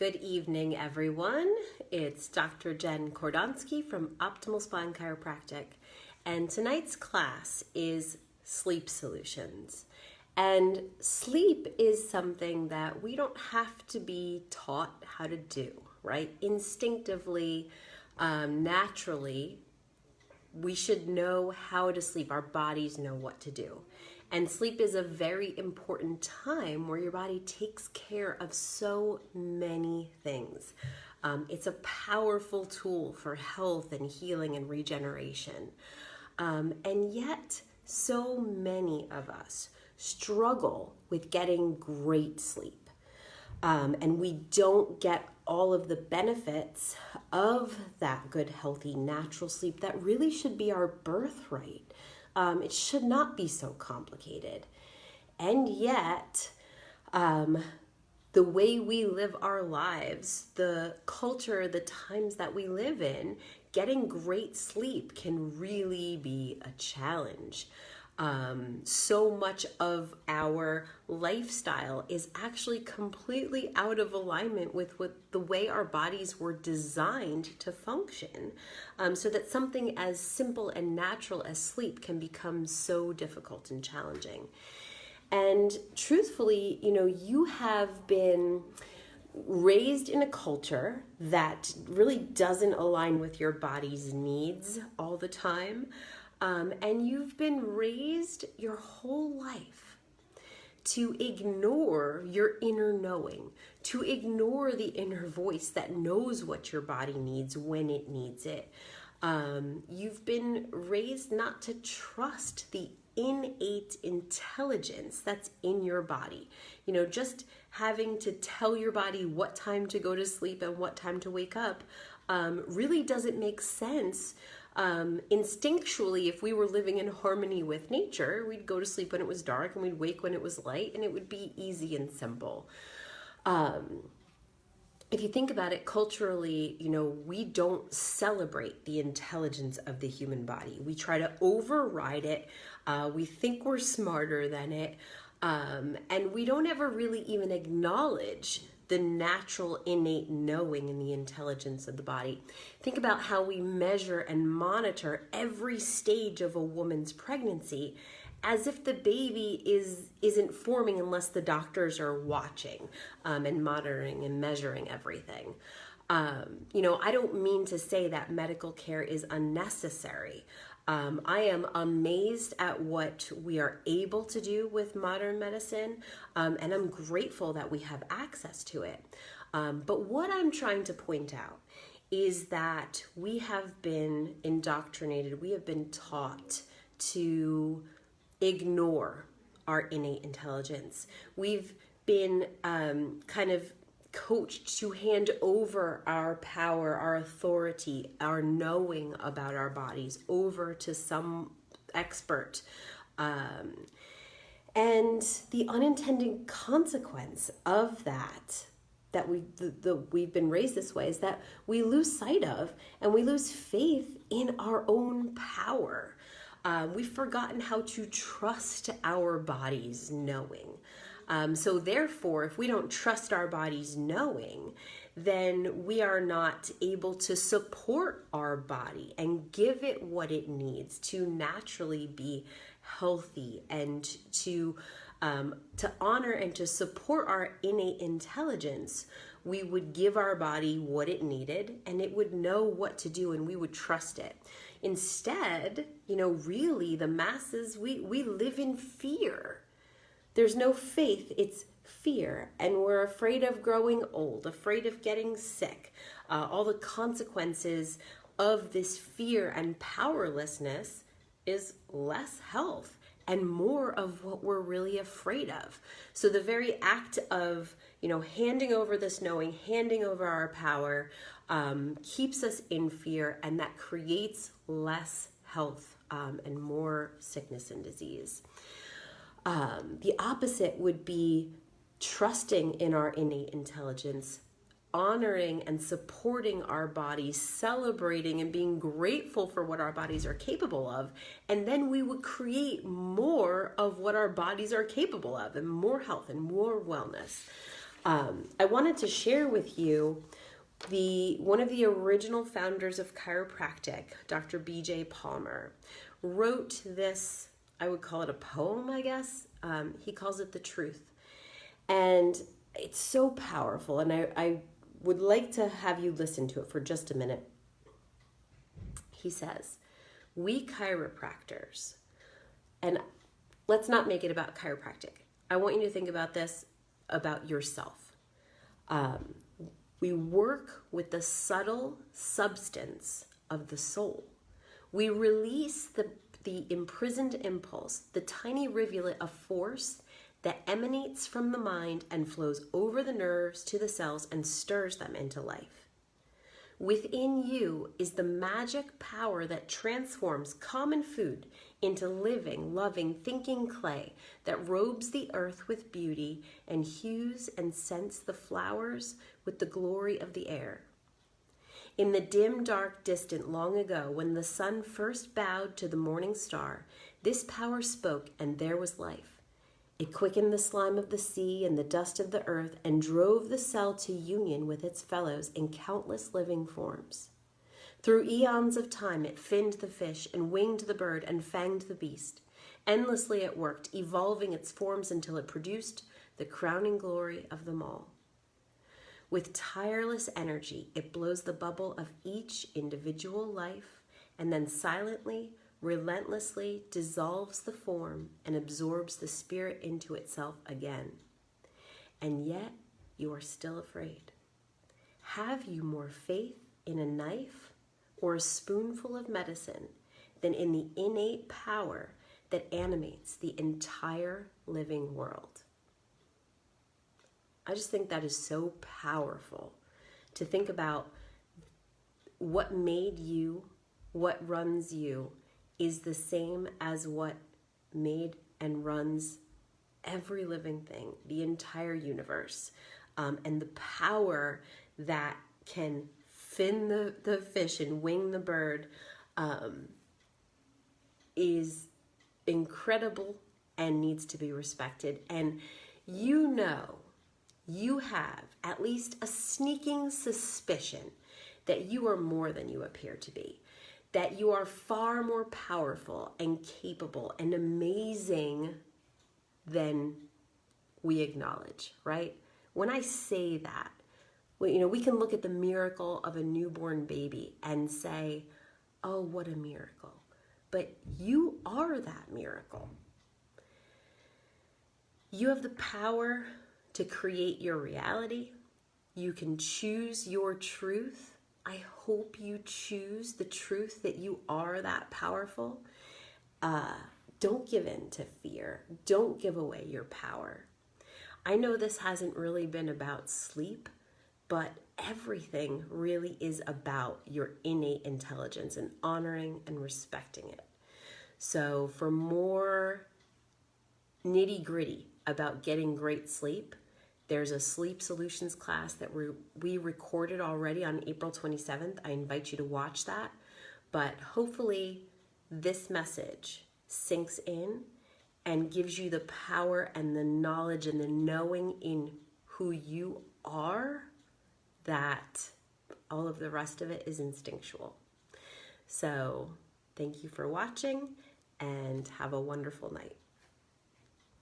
Good evening, everyone. It's Dr. Jen Kordonsky from Optimal Spine Chiropractic, and tonight's class is sleep solutions. And sleep is something that we don't have to be taught how to do, right? Instinctively, naturally, we should know how to sleep. Our bodies know what to do. And sleep is a very important time where your body takes care of so many things. It's a powerful tool for health and healing and regeneration. And yet, so many of us struggle with getting great sleep. And we don't get all of the benefits of that good, healthy, natural sleep that really should be our birthright. It should not be so complicated. And yet, the way we live our lives, the culture, the times that we live in, getting great sleep can really be a challenge. So much of our lifestyle is actually completely out of alignment with the way our bodies were designed to function, so that something as simple and natural as sleep can become so difficult and challenging. And truthfully, you have been raised in a culture that really doesn't align with your body's needs all the time. And you've been raised your whole life to ignore your inner knowing, to ignore the inner voice that knows what your body needs when it needs it. You've been raised not to trust the innate intelligence that's in your body. Just having to tell your body what time to go to sleep and what time to wake up really doesn't make sense. Instinctually, if we were living in harmony with nature, we'd go to sleep when it was dark and we'd wake when it was light, and it would be easy and simple. If you think about it culturally, we don't celebrate the intelligence of the human body. We try to override it. We think we're smarter than it. And we don't ever really even acknowledge the natural innate knowing and the intelligence of the body. Think about how we measure and monitor every stage of a woman's pregnancy as if the baby isn't forming unless the doctors are watching and monitoring and measuring everything. I don't mean to say that medical care is unnecessary. I am amazed at what we are able to do with modern medicine, and I'm grateful that we have access to it. But what I'm trying to point out is that we have been indoctrinated, we have been taught to ignore our innate intelligence. We've been kind of coached to hand over our power, our authority, our knowing about our bodies over to some expert. And the unintended consequence of that we've been raised this way is that we lose sight of and we lose faith in our own power. We've forgotten how to trust our bodies knowing. So therefore, if we don't trust our bodies knowing, then we are not able to support our body and give it what it needs to naturally be healthy and to honor and to support our innate intelligence. We would give our body what it needed and it would know what to do and we would trust it. Instead, really the masses, we live in fear. There's no faith, it's fear. And we're afraid of growing old, afraid of getting sick. All the consequences of this fear and powerlessness is less health and more of what we're really afraid of. So the very act of, handing over this knowing, handing over our power, keeps us in fear, and that creates less health and more sickness and disease. The opposite would be trusting in our innate intelligence, honoring and supporting our bodies, celebrating and being grateful for what our bodies are capable of, and then we would create more of what our bodies are capable of and more health and more wellness. I wanted to share with you one of the original founders of chiropractic, Dr. B.J. Palmer, wrote this, I would call it a poem, I guess. He calls it The Truth. And it's so powerful, and I would like to have you listen to it for just a minute. He says, we chiropractors, and let's not make it about chiropractic. I want you to think about this, about yourself. We work with the subtle substance of the soul. We release the imprisoned impulse, the tiny rivulet of force that emanates from the mind and flows over the nerves to the cells and stirs them into life. Within you is the magic power that transforms common food into living, loving, thinking clay that robes the earth with beauty and hues and scents the flowers with the glory of the air. In the dim, dark, distant long ago, when the sun first bowed to the morning star, this power spoke and there was life. It quickened the slime of the sea and the dust of the earth and drove the cell to union with its fellows in countless living forms. Through eons of time, it finned the fish and winged the bird and fanged the beast. Endlessly it worked, evolving its forms until it produced the crowning glory of them all. With tireless energy, it blows the bubble of each individual life and then silently, relentlessly dissolves the form and absorbs the spirit into itself again. And yet, you are still afraid. Have you more faith in a knife or a spoonful of medicine than in the innate power that animates the entire living world? I just think that is so powerful to think about what made you, what runs you, is the same as what made and runs every living thing, the entire universe. And the power that can fin the fish and wing the bird is incredible and needs to be respected. And you have at least a sneaking suspicion that you are more than you appear to be. That you are far more powerful and capable and amazing than we acknowledge, right? When I say that, we can look at the miracle of a newborn baby and say, oh, what a miracle. But you are that miracle. You have the power to create your reality. You can choose your truth. I hope you choose the truth that you are that powerful. Don't give in to fear. Don't give away your power. I know this hasn't really been about sleep, but everything really is about your innate intelligence and honoring and respecting it. So for more nitty-gritty about getting great sleep, there's a sleep solutions class that we recorded already on April 27th. I invite you to watch that. But hopefully this message sinks in and gives you the power and the knowledge and the knowing in who you are, that all of the rest of it is instinctual. So thank you for watching and have a wonderful night.